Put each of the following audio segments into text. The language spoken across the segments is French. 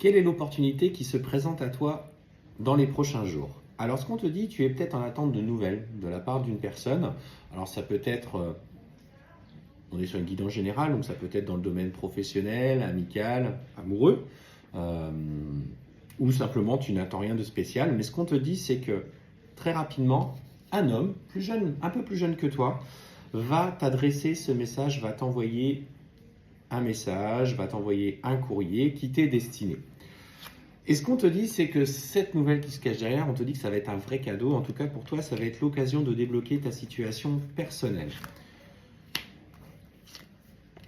Quelle est l'opportunité qui se présente à toi dans les prochains jours? Alors, ce qu'on te dit, tu es peut-être en attente de nouvelles de la part d'une personne. Alors, ça peut être, on est sur une guidance générale, donc ça peut être dans le domaine professionnel, amical, amoureux, euh, ou simplement tu n'attends rien de spécial. Mais ce qu'on te dit, c'est que très rapidement, un homme plus jeune, un peu plus jeune que toi, va t'adresser ce message, va t'envoyer un message, va t'envoyer un courrier qui t'est destiné. Et ce qu'on te dit, c'est que cette nouvelle qui se cache derrière, on te dit que ça va être un vrai cadeau. En tout cas, pour toi, ça va être l'occasion de débloquer ta situation personnelle.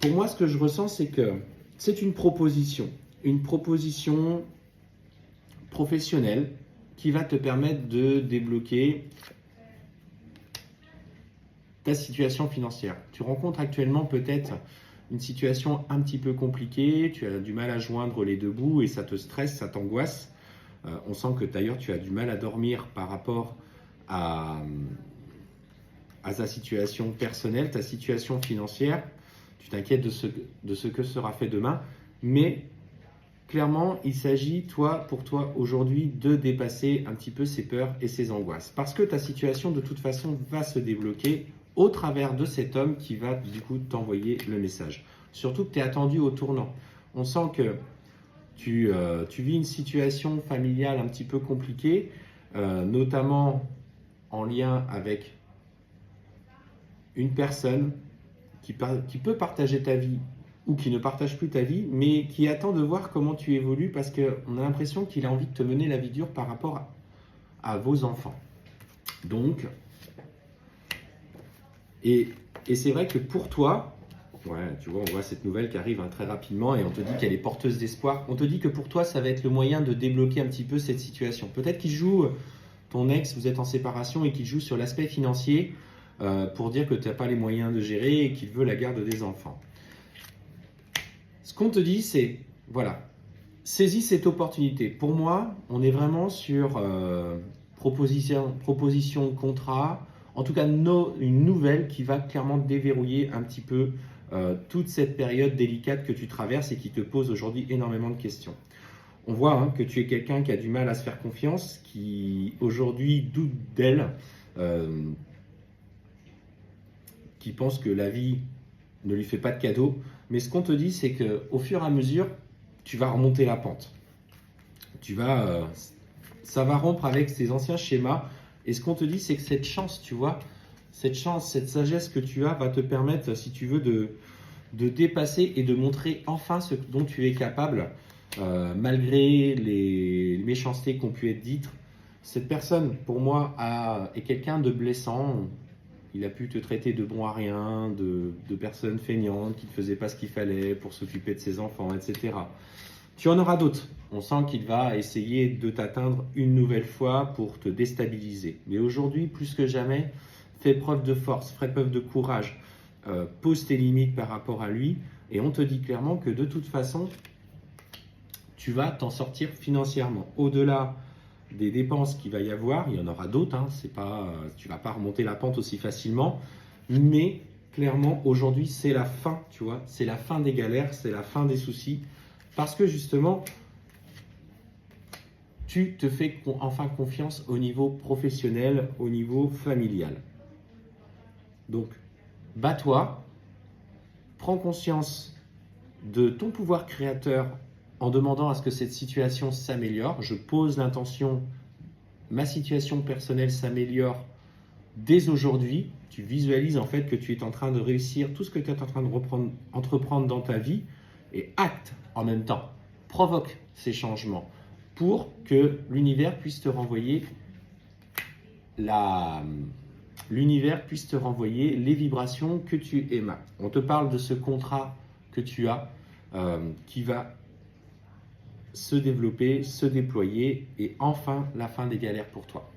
Pour moi, ce que je ressens, c'est que c'est une proposition professionnelle qui va te permettre de débloquer ta situation financière. Tu rencontres actuellement peut-être une situation un petit peu compliquée, tu as du mal à joindre les deux bouts et ça te stresse, ça t'angoisse. On sent que d'ailleurs tu as du mal à dormir par rapport à ta situation personnelle, ta situation financière. Tu t'inquiètes de ce que sera fait demain, mais clairement, il s'agit, pour toi, aujourd'hui, de dépasser un petit peu ces peurs et ces angoisses. Parce que ta situation, de toute façon, va se débloquer au travers de cet homme qui va, du coup, t'envoyer le message. Surtout que tu es attendu au tournant. On sent que tu vis une situation familiale un petit peu compliquée, notamment en lien avec une personne qui peut partager ta vie ou qui ne partage plus ta vie, mais qui attend de voir comment tu évolues parce qu'on a l'impression qu'il a envie de te mener la vie dure par rapport à vos enfants. Donc, et c'est vrai que pour toi, ouais, tu vois, on voit cette nouvelle qui arrive très rapidement et on te dit qu'elle est porteuse d'espoir. On te dit que pour toi, ça va être le moyen de débloquer un petit peu cette situation. Peut-être qu'il joue, ton ex, vous êtes en séparation et qu'il joue sur l'aspect financier pour dire que tu n'as pas les moyens de gérer et qu'il veut la garde des enfants. Ce qu'on te dit, c'est, voilà, saisis cette opportunité. Pour moi, on est vraiment sur proposition de contrat, en tout cas une nouvelle qui va clairement déverrouiller un petit peu toute cette période délicate que tu traverses et qui te pose aujourd'hui énormément de questions. On voit que tu es quelqu'un qui a du mal à se faire confiance, qui aujourd'hui doute d'elle, qui pense que la vie ne lui fait pas de cadeau. Mais ce qu'on te dit, c'est qu'au fur et à mesure, tu vas remonter la pente. Ça va rompre avec ces anciens schémas. Et ce qu'on te dit, c'est que cette chance, tu vois, cette sagesse que tu as va te permettre, si tu veux, de dépasser et de montrer enfin ce dont tu es capable, malgré les méchancetés qui ont pu être dites. Cette personne, pour moi, est quelqu'un de blessant. Il a pu te traiter de bon à rien, de personne feignante qui ne faisait pas ce qu'il fallait pour s'occuper de ses enfants, etc. Tu en auras d'autres. On sent qu'il va essayer de t'atteindre une nouvelle fois pour te déstabiliser. Mais aujourd'hui, plus que jamais, fais preuve de force, fais preuve de courage, pose tes limites par rapport à lui. Et on te dit clairement que de toute façon, tu vas t'en sortir financièrement. Au-delà des dépenses qu'il va y avoir, il y en aura d'autres, tu ne vas pas remonter la pente aussi facilement, mais clairement aujourd'hui c'est la fin, tu vois, c'est la fin des galères, c'est la fin des soucis, parce que justement tu te fais enfin confiance au niveau professionnel, au niveau familial. Donc bats-toi, prends conscience de ton pouvoir créateur en demandant à ce que cette situation s'améliore. Je pose l'intention, ma situation personnelle s'améliore dès aujourd'hui. Tu visualises en fait que tu es en train de réussir tout ce que tu es en train de entreprendre dans ta vie et acte en même temps. Provoque ces changements pour que l'univers puisse te renvoyer les vibrations que tu émets. On te parle de ce contrat que tu as qui va se développer, se déployer et enfin la fin des galères pour toi.